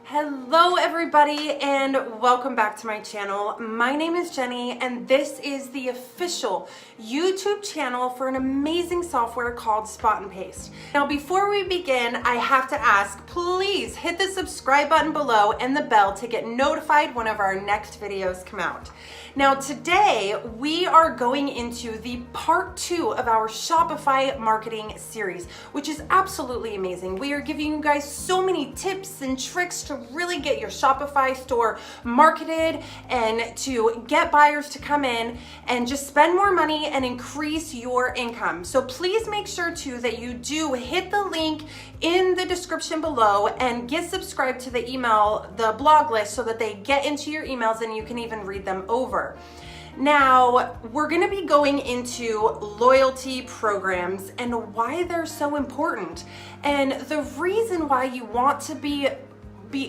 Hello everybody and welcome back to my channel. My name is Jenny and this is the official YouTube channel for an amazing software called Spot and Paste. Now before we begin, I have to ask, please hit the subscribe button below and the bell to get notified whenever our next videos come out. Now today we are going into the part 2 of our Shopify marketing series, which is absolutely amazing. We are giving you guys so many tips and tricks to really get your Shopify store marketed and to get buyers to come in and just spend more money and increase your income. So please make sure too that you do hit the link in the description below and get subscribed to the blog list so that they get into your emails and you can even read them over. Now, we're going to be going into loyalty programs and why they're so important. And the reason why you want to be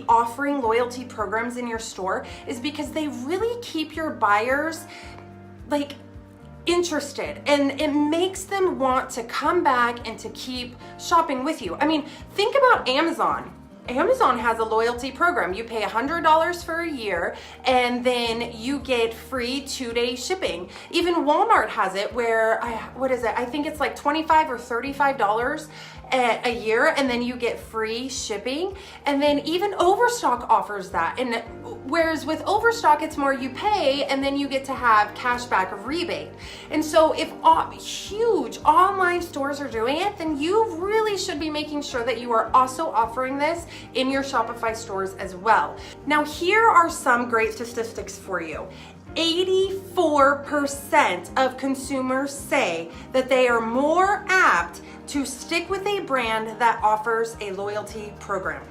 offering loyalty programs in your store is because they really keep your buyers interested, and it makes them want to come back and to keep shopping with you. I mean, think about Amazon. Amazon has a loyalty program. You pay $100 for a year and then you get free 2-day shipping. Even Walmart has it where, I think it's like $25 or $35 a year and then you get free shipping. And then even Overstock offers that. And whereas with Overstock, it's more you pay and then you get to have cashback or rebate. And so if huge online stores are doing it, then you really should be making sure that you are also offering this in your Shopify stores as well. Now, here are some great statistics for you. 84% of consumers say that they are more apt to stick with a brand that offers a loyalty program.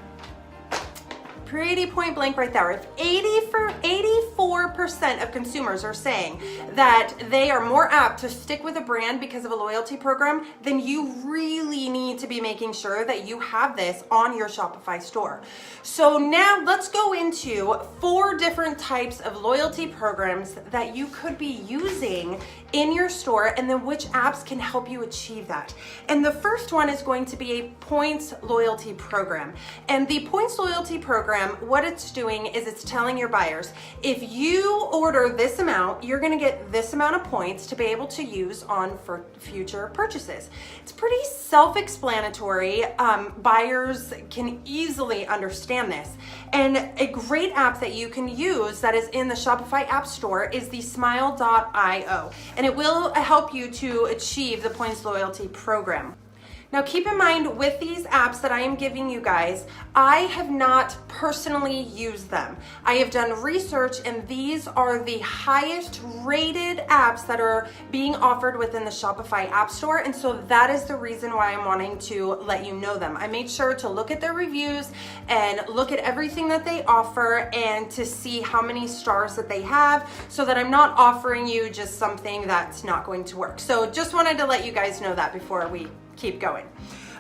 Pretty point blank right there. If 84% of consumers are saying that they are more apt to stick with a brand because of a loyalty program, then you really need to be making sure that you have this on your Shopify store. So now let's go into 4 different types of loyalty programs that you could be using in your store and then which apps can help you achieve that. And the first one is going to be a points loyalty program. And the points loyalty program, what it's doing is it's telling your buyers, if you order this amount, you're going to get this amount of points to be able to use on for future purchases. It's pretty self-explanatory. Buyers can easily understand this. And a great app that you can use that is in the Shopify App Store is the smile.io. And it will help you to achieve the points loyalty program. Now keep in mind with these apps that I am giving you guys, I have not personally used them. I have done research and these are the highest rated apps that are being offered within the Shopify App Store, and so that is the reason why I'm wanting to let you know them. I made sure to look at their reviews and look at everything that they offer and to see how many stars that they have so that I'm not offering you just something that's not going to work. So just wanted to let you guys know that before we keep going.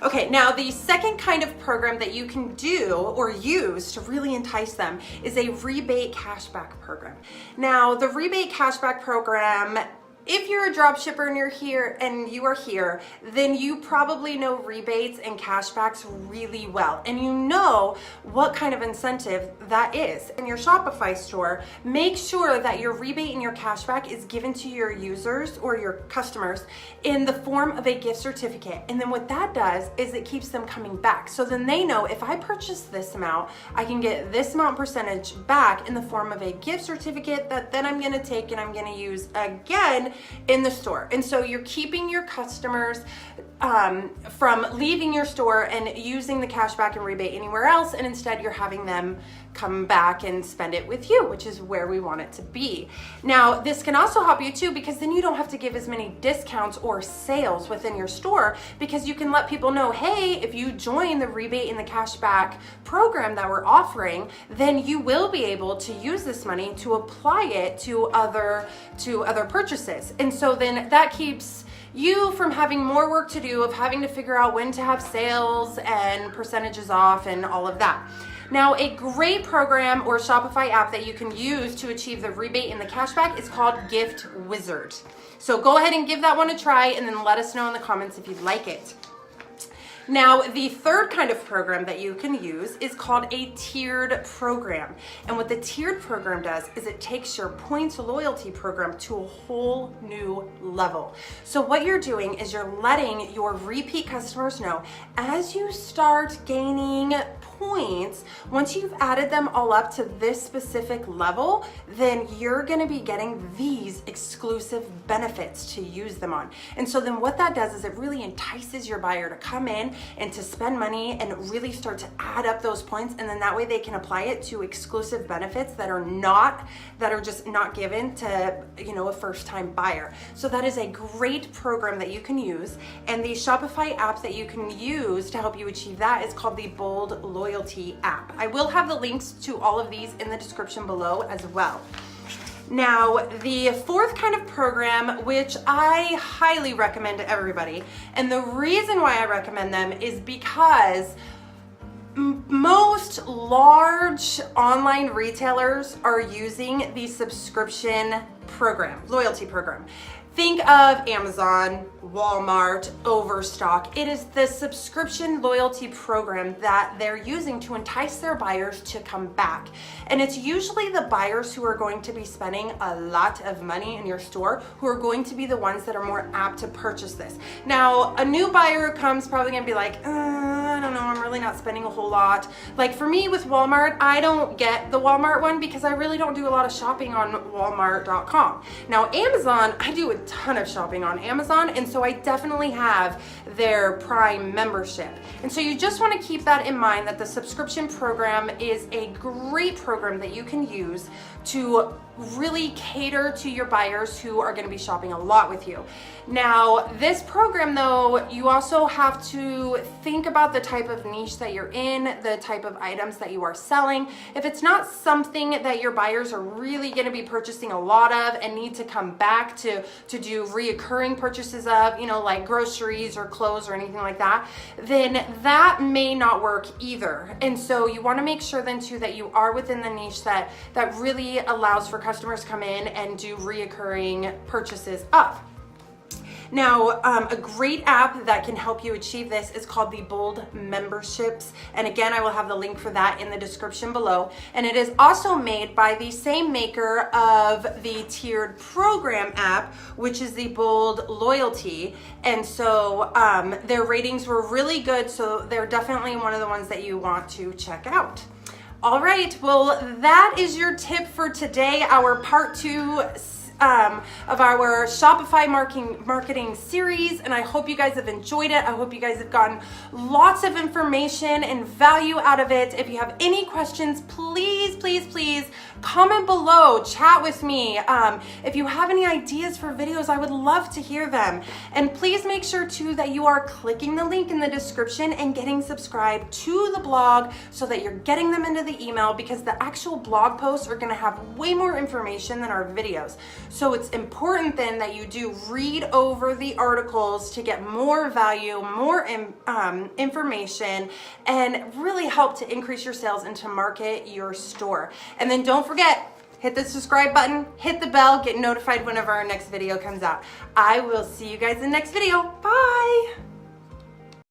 Okay, now the second kind of program that you can do or use to really entice them is a rebate cashback program. Now, the rebate cashback program, if you're a drop shipper and you are here, then you probably know rebates and cashbacks really well. And you know what kind of incentive that is. In your Shopify store, make sure that your rebate and your cashback is given to your users or your customers in the form of a gift certificate. And then what that does is it keeps them coming back. So then they know if I purchase this amount, I can get this amount percentage back in the form of a gift certificate that then I'm gonna take and I'm gonna use again in the store. And so you're keeping your customers from leaving your store and using the cashback and rebate anywhere else, and instead you're having them come back and spend it with you, which is where we want it to be. Now, this can also help you too, because then you don't have to give as many discounts or sales within your store, because you can let people know, hey, if you join the rebate and the cashback program that we're offering, then you will be able to use this money to apply it to other purchases. And so then that keeps you from having more work to do of having to figure out when to have sales and percentages off and all of that. Now, a great program or Shopify app that you can use to achieve the rebate and the cashback is called Gift Wizard. So go ahead and give that one a try and then let us know in the comments if you'd like it. Now, the third kind of program that you can use is called a tiered program. And what the tiered program does is it takes your points loyalty program to a whole new level. So what you're doing is you're letting your repeat customers know as you start gaining points, once you've added them all up to this specific level, then you're going to be getting these exclusive benefits to use them on. And so then what that does is it really entices your buyer to come in and to spend money and really start to add up those points, and then that way they can apply it to exclusive benefits that are just not given to, a first-time buyer. So that is a great program that you can use, and the Shopify app that you can use to help you achieve that is called the Bold Loyalty app. I will have the links to all of these in the description below as well. Now, the fourth kind of program, which I highly recommend to everybody, and the reason why I recommend them is because most large online retailers are using the subscription program, loyalty program. Think of Amazon, Walmart, Overstock. It is the subscription loyalty program that they're using to entice their buyers to come back. And it's usually the buyers who are going to be spending a lot of money in your store who are going to be the ones that are more apt to purchase this. Now, a new buyer who comes probably gonna be like, I don't know, I'm really not spending a whole lot. Like for me with Walmart, I don't get the Walmart one because I really don't do a lot of shopping on Walmart.com. Now, Amazon, I do a ton of shopping on Amazon, and so I definitely have their Prime membership. And so you just want to keep that in mind, that the subscription program is a great program that you can use to really cater to your buyers who are going to be shopping a lot with you. Now, this program though, you also have to think about the type of niche that you're in, the type of items that you are selling. If it's not something that your buyers are really going to be purchasing a lot of and need to come back to do reoccurring purchases of, like groceries or clothes or anything like that, then that may not work either. And so you want to make sure then too that you are within the niche that really allows for customers to come in and do reoccurring purchases of. Now, a great app that can help you achieve this is called the Bold Memberships. And again, I will have the link for that in the description below. And it is also made by the same maker of the tiered program app, which is the Bold Loyalty. And so their ratings were really good. So they're definitely one of the ones that you want to check out. All right, well, that is your tip for today, our part 2 of our Shopify marketing series, and I hope you guys have enjoyed it. I hope you guys have gotten lots of information and value out of it. If you have any questions, please comment below, chat with me. If you have any ideas for videos, I would love to hear them. And please make sure too that you are clicking the link in the description and getting subscribed to the blog so that you're getting them into the email, because the actual blog posts are going to have way more information than our videos. So it's important then that you do read over the articles to get more value, more information, and really help to increase your sales and to market your store. And then don't forget, hit the subscribe button, hit the bell, get notified whenever our next video comes out. I will see you guys in the next video. Bye.